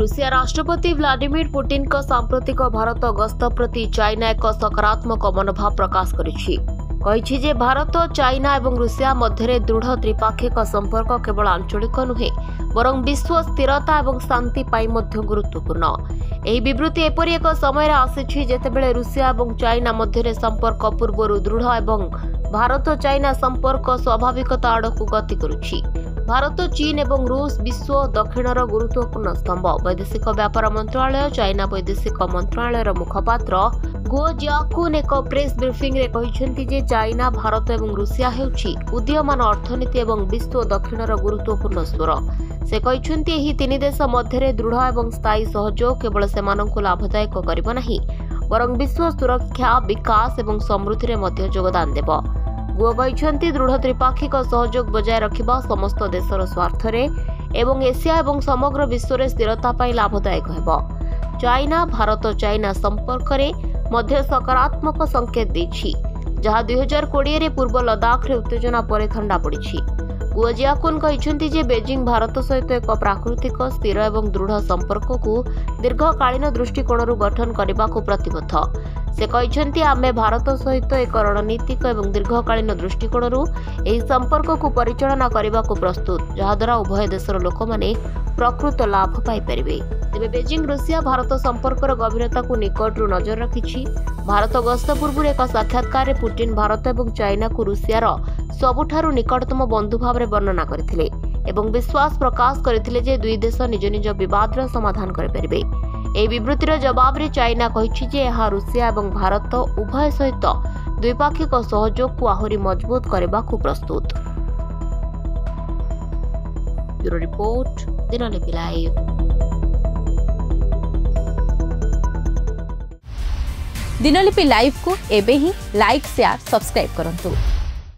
Russia राष्ट्रपति Vladimir Putin का सांप्रतिक भारत गस्त प्रति चाइना एक सकारात्मक मनोभाव प्रकाश करिछि जे भारत चाइना और रूसिया मध्य दृढ़ त्रिपाक्षिक संपर्क केवल आंचलिक नुहे बरं विश्व स्थिरता और शांति पाई मध्य गुरुत्वपूर्ण। ଏହି ବିବୃତ୍ତି ଏପରି ଏକ ସମୟରେ ଆସିଛି ଯେତେବେଳେ ରୁଷିଆ ଏବଂ ଚାଇନା ମଧ୍ୟରେ ସମ୍ପର୍କ ପୂର୍ବରୁ ଦୃଢ଼ ଏବଂ ଭାରତ ଚାଇନା ସମ୍ପର୍କ ସ୍ୱାଭାବିକତା ଆଡ଼କୁ ଗତି କରୁଛି। ଭାରତ ଚୀନ ଏବଂ ରୁଷ ବିଶ୍ୱ ଦକ୍ଷିଣର ଗୁରୁତ୍ୱପୂର୍ଣ୍ଣ ସ୍ତମ୍ଭ। ବୈଦେଶିକ ବ୍ୟାପାର ମନ୍ତ୍ରଣାଳୟ ଚାଇନା ବୈଦେଶିକ ମନ୍ତ୍ରଣାଳୟର ମୁଖପାତ୍ର ଗୋ ଜିଆକୁନ୍ ଏକ ପ୍ରେସ୍ ବ୍ରିଫିଂରେ କହିଛନ୍ତି ଯେ ଚାଇନା ଭାରତ ଏବଂ ରୁଷିଆ ହେଉଛି ଉଦୀୟମାନ ଅର୍ଥନୀତି ଏବଂ ବିଶ୍ୱ ଦକ୍ଷିଣର ଗୁରୁତ୍ୱପୂର୍ଣ୍ଣ ସ୍ୱର। ସେ କହିଛନ୍ତି ଏହି ତିନି ଦେଶ ମଧ୍ୟରେ ଦୃଢ଼ ଏବଂ ସ୍ଥାୟୀ ସହଯୋଗ କେବଳ ସେମାନଙ୍କୁ ଲାଭଦାୟକ କରିବ ନାହିଁ ବରଂ ବିଶ୍ୱ ସୁରକ୍ଷା ବିକାଶ ଏବଂ ସମୃଦ୍ଧିରେ ମଧ୍ୟ ଯୋଗଦାନ ଦେବ। ଗୋ କହିଛନ୍ତି ଦୃଢ଼ ତ୍ରିପାକ୍ଷିକ ସହଯୋଗ ବଜାୟ ରଖିବା ସମସ୍ତ ଦେଶର ସ୍ୱାର୍ଥରେ ଏବଂ ଏସିଆ ଏବଂ ସମଗ୍ର ବିଶ୍ୱରେ ସ୍ଥିରତା ପାଇଁ ଲାଭଦାୟକ ହେବ। ଚାଇନା ଭାରତ ଚାଇନା ସମ୍ପର୍କରେ ମଧ୍ୟ ସକାରାତ୍ମକ ସଂକେତ ଦେଇଛି ଯାହା 2020ରେ ପୂର୍ବ ଲଦାଖରେ ଉତ୍ତେଜନା ପରେ ଥଣ୍ଡା ପଡ଼ିଛି। ଗୋ ଜିଆକୁନ୍ କହିଛନ୍ତି ଯେ ବେଜିଂ ଭାରତ ସହିତ ଏକ ପ୍ରାକୃତିକ ସ୍ଥିର ଏବଂ ଦୃଢ଼ ସମ୍ପର୍କକୁ ଦୀର୍ଘକାଳୀନ ଦୃଷ୍ଟିକୋଣରୁ ଗଠନ କରିବାକୁ ପ୍ରତିବଦ୍ଧ। ସେ କହିଛନ୍ତି ଆମେ ଭାରତ ସହିତ ଏକ ରଣନୀତିକ ଏବଂ ଦୀର୍ଘକାଳୀନ ଦୃଷ୍ଟିକୋଣରୁ ଏହି ସମ୍ପର୍କକୁ ପରିଚାଳନା କରିବାକୁ ପ୍ରସ୍ତୁତ ଯାହାଦ୍ୱାରା ଉଭୟ ଦେଶର ଲୋକମାନେ ପ୍ରକୃତ ଲାଭ ପାଇପାରିବେ। ତେବେ ବେଜିଂ ରୁଷିଆ ଭାରତ ସମ୍ପର୍କର ଗଭୀରତାକୁ ନିକଟରୁ ନଜର ରଖିଛି। ଭାରତ ଗସ୍ତ ପୂର୍ବରୁ ଏକ ସାକ୍ଷାତକାରରେ ପୁଟିନ ଭାରତ ଏବଂ ଚାଇନାକୁ ରୁଷିଆର ସବୁଠାରୁ ନିକଟତମ ବନ୍ଧୁ ଭାବରେ ବର୍ଣ୍ଣନା କରିଥିଲେ ଏବଂ ବିଶ୍ୱାସ ପ୍ରକାଶ କରିଥିଲେ ଯେ ଦୁଇ ଦେଶ ନିଜ ନିଜ ବିବାଦର ସମାଧାନ କରିପାରିବେ। ଏହି ବିବୃତ୍ତିର ଜବାବରେ ଚାଇନା କହିଛି ଯେ ଏହା ରୁଷିଆ ଏବଂ ଭାରତ ଉଭୟ ସହିତ ଦ୍ୱିପାକ୍ଷିକ ସହଯୋଗକୁ ଆହୁରି ମଜବୁତ କରିବାକୁ ପ୍ରସ୍ତୁତ। ବ୍ୟୁରୋ ରିପୋର୍ଟ, ଦିନଲିପି ଲାଇଭ୍। दिनलिपि लाइव को एबे ही लाइक शेयर सब्सक्राइब करंतु।